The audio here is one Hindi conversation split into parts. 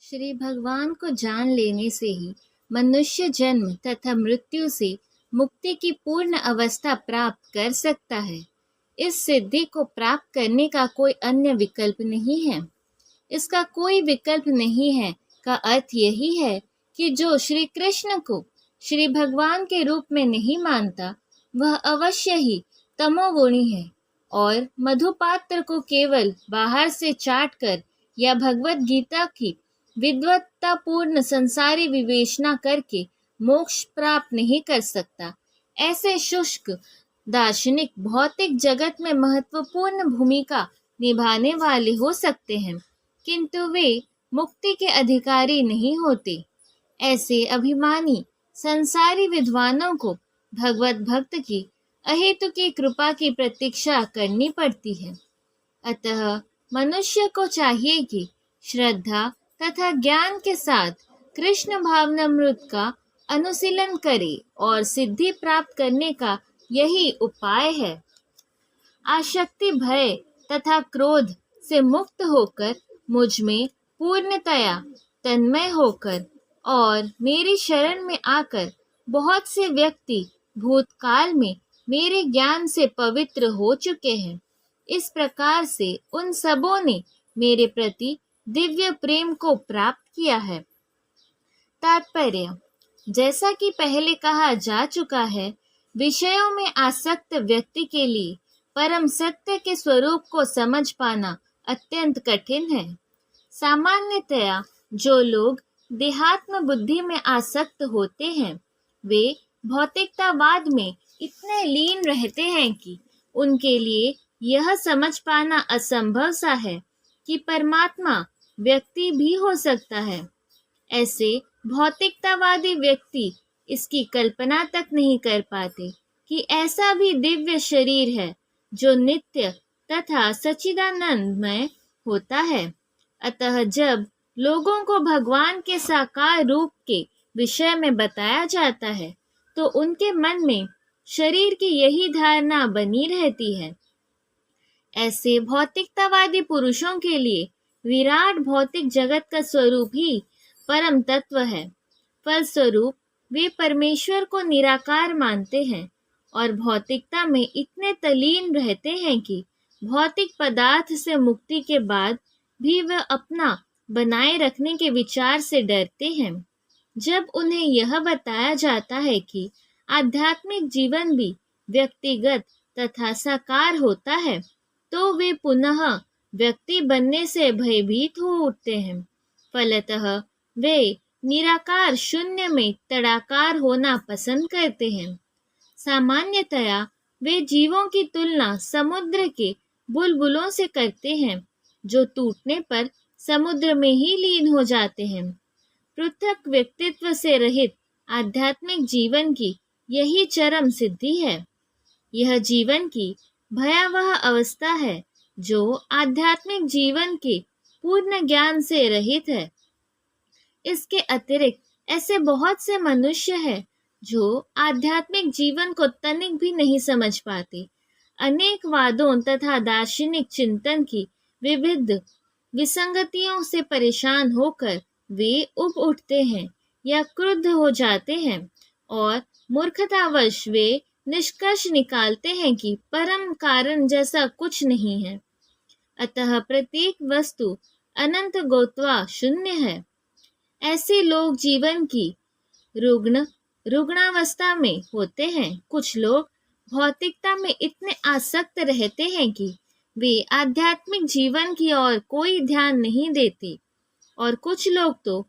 श्री भगवान को जान लेने से ही मनुष्य जन्म तथा मृत्यु से मुक्ति की पूर्ण अवस्था प्राप्त कर सकता है। इस सिद्धि को प्राप्त करने का कोई अन्य विकल्प नहीं है। इसका कोई विकल्प नहीं है का अर्थ यही है कि जो श्री कृष्ण को श्री भगवान के रूप में नहीं मानता, वह अवश्य ही तमोगुणी है और मधुपात्र को केवल बाहर से चाट कर या भगवत गीता की विद्वत्तापूर्ण संसारी विवेचना करके मोक्ष प्राप्त नहीं कर सकता। ऐसे शुष्क दार्शनिक भौतिक जगत में महत्वपूर्ण भूमिका निभाने वाले हो सकते हैं, किंतु वे मुक्ति के अधिकारी नहीं होते। ऐसे अभिमानी संसारी विद्वानों को भगवत भक्त की अहेतु की कृपा की प्रतीक्षा करनी पड़ती है। अतः मनुष्य को चाहिए कि श्रद्धा तथा ज्ञान के साथ कृष्ण भावनामृत का अनुशीलन करे और सिद्धि प्राप्त करने का यही उपाय है। आसक्ति, भय तथा क्रोध से मुक्त होकर मुझ में पूर्णतया तन्मय होकर और मेरी शरण में आकर बहुत से व्यक्ति भूतकाल में मेरे ज्ञान से पवित्र हो चुके हैं। इस प्रकार से उन सबों ने मेरे प्रति दिव्य प्रेम को प्राप्त किया है। तात्पर्य: जैसा कि पहले कहा जा चुका है, विषयों में आसक्त व्यक्ति के लिए परम सत्य के स्वरूप को समझ पाना अत्यंत कठिन है। सामान्यतया जो लोग देहात्म बुद्धि में आसक्त होते हैं, वे भौतिकतावाद में इतने लीन रहते हैं कि उनके लिए यह समझ पाना असंभव सा है कि परमात्मा व्यक्ति भी हो सकता है। ऐसे भौतिकतावादी व्यक्ति इसकी कल्पना तक नहीं कर पाते कि ऐसा भी दिव्य शरीर है जो नित्य तथा सच्चिदानंदमय होता है। अतः जब लोगों को भगवान के साकार रूप के विषय में बताया जाता है, तो उनके मन में शरीर की यही धारणा बनी रहती है। ऐसे भौतिकतावादी पुरुषों के लिए विराट भौतिक जगत का स्वरूप ही परम तत्व है। फलस्वरूप वे परमेश्वर को निराकार मानते हैं और भौतिकता में इतने तल्लीन रहते हैं कि भौतिक पदार्थ से मुक्ति के बाद भी वह अपना बनाए रखने के विचार से डरते हैं। जब उन्हें यह बताया जाता है कि आध्यात्मिक जीवन भी व्यक्तिगत तथा साकार होता है, तो वे पुनः व्यक्ति बनने से भयभीत हो उठते हैं। फलतः वे निराकार शून्य में तड़ाकार होना पसंद करते हैं। सामान्यतया वे जीवों की तुलना समुद्र के बुलबुलों से करते हैं, जो टूटने पर समुद्र में ही लीन हो जाते हैं। पृथक व्यक्तित्व से रहित आध्यात्मिक जीवन की यही चरम सिद्धि है। यह जीवन की भयावह अवस्था है जो आध्यात्मिक जीवन के पूर्ण ज्ञान से रहित है। इसके अतिरिक्त ऐसे बहुत से मनुष्य हैं जो आध्यात्मिक जीवन को तनिक भी नहीं समझ पाते। अनेक वादों तथा दार्शनिक चिंतन की विविध विसंगतियों से परेशान होकर वे उब उठते हैं या क्रुद्ध हो जाते हैं और मूर्खतावश वे निष्कर्ष निकालते हैं कि परम कारण जैसा कुछ नहीं है। अतः प्रत्येक वस्तु अनंत गोत्वा शून्य है। ऐसे लोग जीवन की रुग्णावस्था में होते हैं। कुछ लोग भौतिकता में इतने आसक्त रहते हैं कि वे आध्यात्मिक जीवन की ओर कोई ध्यान नहीं देते, और कुछ लोग तो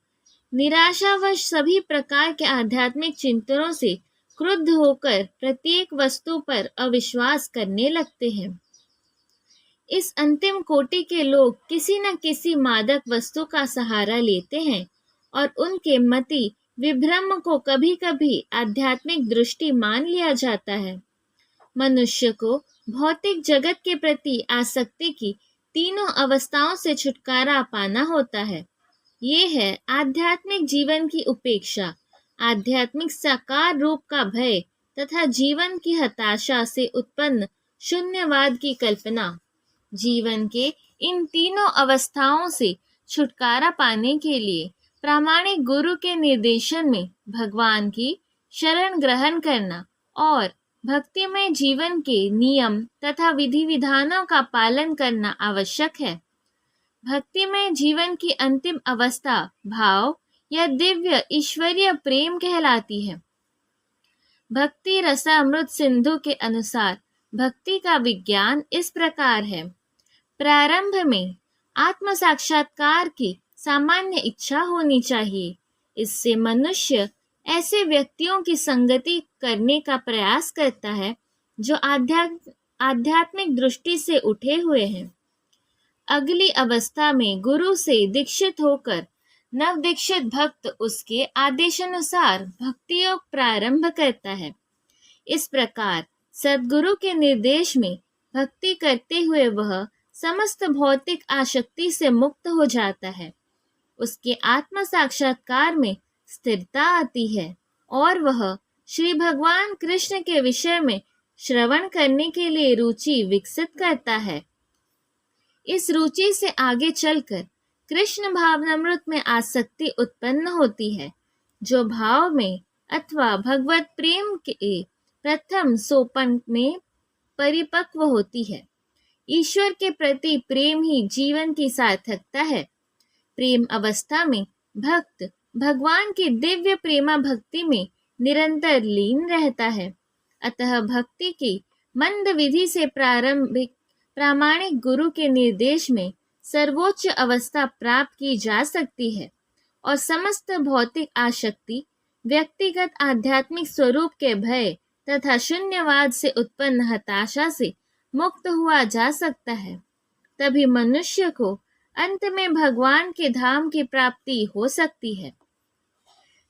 निराशावश सभी प्रकार के आध्यात्मिक चिंतनों से क्रुद्ध होकर प्रत्येक वस्तु पर अविश्वास करने लगते हैं। इस अंतिम कोटि के लोग किसी न किसी मादक वस्तु का सहारा लेते हैं और उनके मति विभ्रम को कभी कभी आध्यात्मिक दृष्टि मान लिया जाता है। मनुष्य को भौतिक जगत के प्रति आसक्ति की तीनों अवस्थाओं से छुटकारा पाना होता है। ये है आध्यात्मिक जीवन की उपेक्षा, आध्यात्मिक साकार रूप का भय तथा जीवन की हताशा से उत्पन्न शून्यवाद की कल्पना। जीवन के इन तीनों अवस्थाओं से छुटकारा पाने के लिए प्रामाणिक गुरु के निर्देशन में भगवान की शरण ग्रहण करना और भक्तिमय जीवन के नियम तथा विधि विधानों का पालन करना आवश्यक है। भक्तिमय जीवन की अंतिम अवस्था भाव या दिव्य ईश्वरीय प्रेम कहलाती है। भक्ति रसामृत सिंधु के अनुसार भक्ति का विज्ञान इस प्रकार है। प्रारंभ में आत्म साक्षात्कार की सामान्य इच्छा होनी चाहिए। इससे मनुष्य ऐसे व्यक्तियों की संगति करने का प्रयास करता है जो आध्यात्मिक दृष्टि से उठे हुए हैं। अगली अवस्था में गुरु से दीक्षित होकर नवदीक्षित भक्त उसके आदेशानुसार भक्ति योग प्रारंभ करता है। इस प्रकार सद्गुरु के निर्देश में भक्ति करते हुए वह समस्त भौतिक आसक्ति से मुक्त हो जाता है। उसके आत्म साक्षात्कार में स्थिरता आती है और वह श्री भगवान कृष्ण के विषय में श्रवण करने के लिए रुचि विकसित करता है। इस रुचि से आगे चलकर कृष्ण भावनामृत में आसक्ति उत्पन्न होती है, जो भाव में अथवा भगवत प्रेम के प्रथम सोपान में परिपक्व होती है। ईश्वर के प्रति प्रेम ही जीवन की सार्थकता है। प्रेम अवस्था में भक्त भगवान की दिव्य प्रेमा भक्ति में निरंतर लीन रहता है। अतः भक्ति की मंद विधि से प्रामाणिक गुरु के निर्देश में सर्वोच्च अवस्था प्राप्त की जा सकती है और समस्त भौतिक आसक्ति, व्यक्तिगत आध्यात्मिक स्वरूप के भय तथा शून्यवाद से उत्पन्न हताशा से मुक्त हुआ जा सकता है। तभी मनुष्य को अंत में भगवान के धाम की प्राप्ति हो सकती है।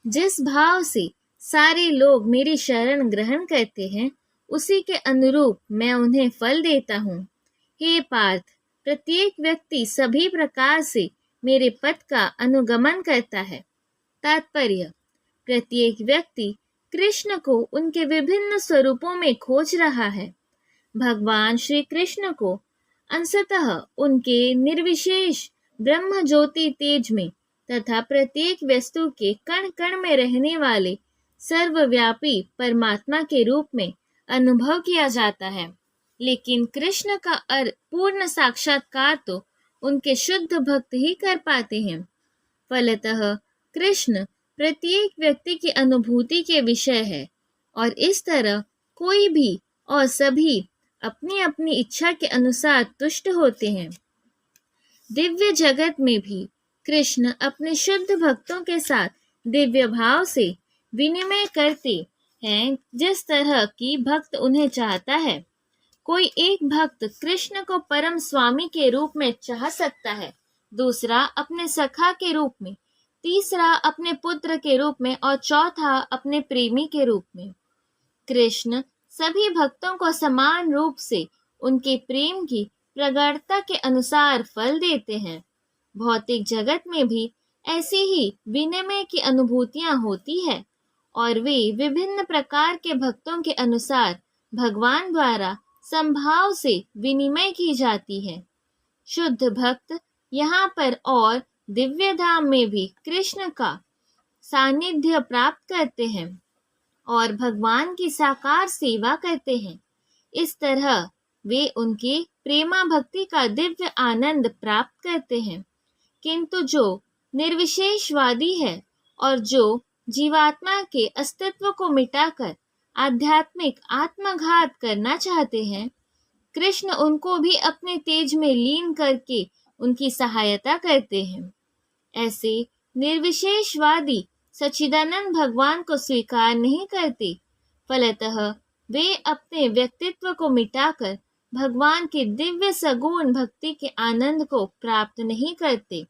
जिस भाव से सारे लोग मेरी शरण ग्रहण करते हैं, उसी के अनुरूप मैं उन्हें फल देता हूँ। हे पार्थ, प्रत्येक व्यक्ति सभी प्रकार से मेरे पथ का अनुगमन करता है। तात्पर्य: प्रत्येक व्यक्ति कृष्ण को उनके विभिन्न स्वरूपों में खोज रहा है। भगवान श्री कृष्ण को अंशतः उनके निर्विशेष ब्रह्म ज्योति तेज में तथा प्रत्येक वस्तु के कण कण में रहने वाले सर्वव्यापी परमात्मा के रूप में अनुभव किया जाता है। लेकिन कृष्ण का पूर्ण साक्षात्कार तो उनके शुद्ध भक्त ही कर पाते हैं। फलतः कृष्ण प्रत्येक व्यक्ति की अनुभूति के विषय है और इस तरह कोई भी और सभी अपनी अपनी इच्छा के अनुसार तुष्ट होते हैं। दिव्य जगत में भी कृष्ण अपने शुद्ध भक्तों के साथ दिव्य भाव से विनिमय करते हैं, जिस तरह की भक्त उन्हें चाहता है। कोई एक भक्त कृष्ण को परम स्वामी के रूप में चाह सकता है, दूसरा अपने सखा के रूप में, तीसरा अपने पुत्र के रूप में और चौथा अपने प्रेमी के रूप में। कृष्ण सभी भक्तों को समान रूप से उनके प्रेम की प्रगाढ़ता के अनुसार फल देते हैं। भौतिक जगत में भी ऐसी ही विनिमय की अनुभूतियां होती है और वे विभिन्न प्रकार के भक्तों के अनुसार भगवान द्वारा संभाव से विनिमय की जाती है। शुद्ध भक्त यहाँ पर और दिव्य धाम में भी कृष्ण का सानिध्य प्राप्त करते हैं और भगवान की साकार सेवा करते हैं। इस तरह वे उनके प्रेमा भक्ति का दिव्य आनंद प्राप्त करते हैं। किंतु जो निर्विशेषवादी है और जो जीवात्मा के अस्तित्व को मिटाकर आध्यात्मिक आत्मघात करना चाहते हैं, कृष्ण उनको भी अपने तेज में लीन करके उनकी सहायता करते हैं। ऐसे निर्विशेषवादी सच्चिदानंद भगवान को स्वीकार नहीं करते। फलतः वे अपने व्यक्तित्व को मिटाकर भगवान के दिव्य सगुण भक्ति के आनंद को प्राप्त नहीं करते।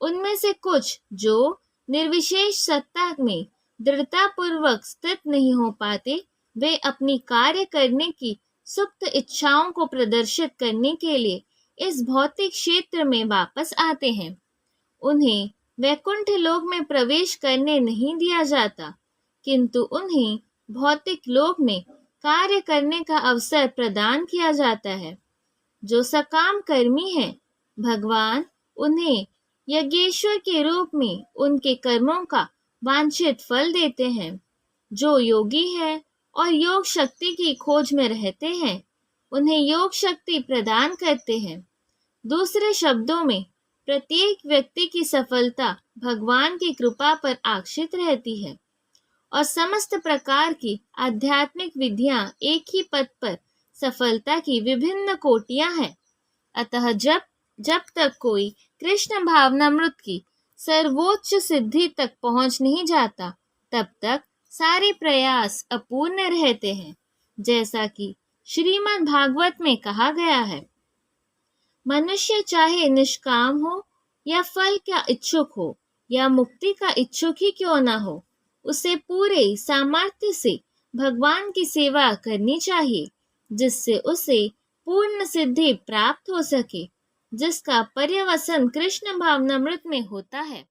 उनमें से कुछ जो निर्विशेष सत्ता में दृढ़तापूर्वक स्थित नहीं हो पाते, वे अपनी कार्य करने की सुप्त इच्छाओं को प्रदर्शित करने के लिए इस भौतिक क्षेत्र में वापस आते हैं। उन्हें वैकुंठ लोक में प्रवेश करने नहीं दिया जाता, किंतु उन्हें भौतिक लोक में कार्य करने का अवसर प्रदान किया जाता है। जो सकाम कर्मी है, भगवान उन्हें यज्ञेश्वर के रूप में उनके कर्मों का वांछित फल देते हैं। जो योगी है और योग शक्ति की खोज में रहते हैं, उन्हें योग शक्ति प्रदान करते हैं। दूसरे शब्दों में, प्रत्येक व्यक्ति की सफलता भगवान की कृपा पर आश्रित रहती है और समस्त प्रकार की आध्यात्मिक विधियां एक ही पद पर सफलता की विभिन्न कोटियां हैं। अतः जब तक कोई कृष्ण भावनामृत की सर्वोच्च सिद्धि तक पहुंच नहीं जाता, तब तक सारे प्रयास अपूर्ण रहते हैं। जैसा कि श्रीमद् भागवत में कहा गया है, मनुष्य चाहे निष्काम हो या फल का इच्छुक हो या मुक्ति का इच्छुक ही क्यों न हो, उसे पूरे सामर्थ्य से भगवान की सेवा करनी चाहिए, जिससे उसे पूर्ण सिद्धि प्राप्त हो सके, जिसका पर्यवसन कृष्ण भावनामृत में होता है।